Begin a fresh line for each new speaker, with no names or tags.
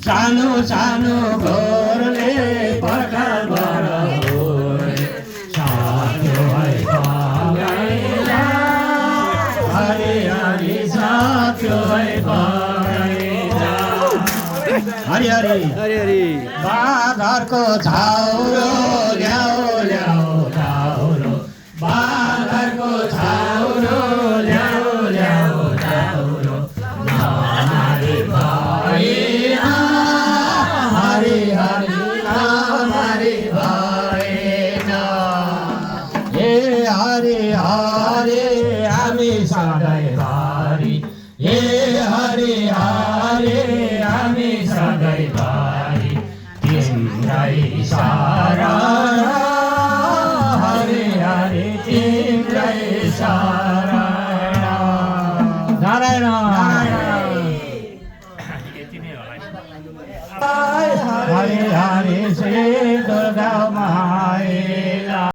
सानो सानो घरले पर्खाल बढाओ सानो हरि हरि साथ्यो हरि हरि हरि हरि बाघरको छाउरो ल्याऊ ल्याऊ छाउरो बाघरको छाउरो ल्याऊ ल्याऊ छाउरो हरि भाइ हरि हरि हरि भएन हे हरि हरि हामी सधैँभरि हे हरि हरि हामी सधैँभरि तिम्रै शरण हरि हरि तिम्रै शरण नारायण हरि हरि